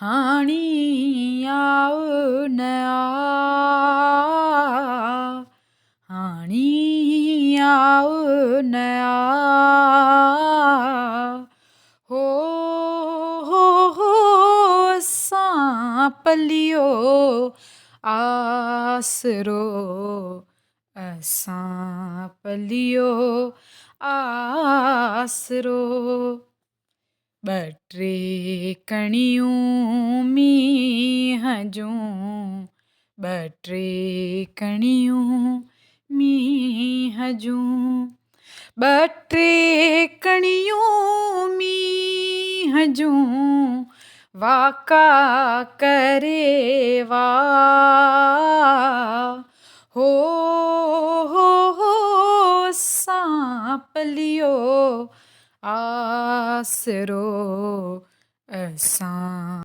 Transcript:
ਹਾਣੀ ਆਓ ਨ ਆ, ਹਾਣੀ ਆਓ ਨ ਆ, ਹੋ ਅਸਾਂ ਪਲੀਓ ਆਸਰੋ, ਅਸਾਂ ਪਲੀਓ ਆਸਰੋ। ॿ टे कणियूं मींहं जूं, ॿ टे कणियूं मींहं जूं, ॿ टे कणियूं मींहं जूं, वाका करे वाह, हो असां पलियो आसरो, असां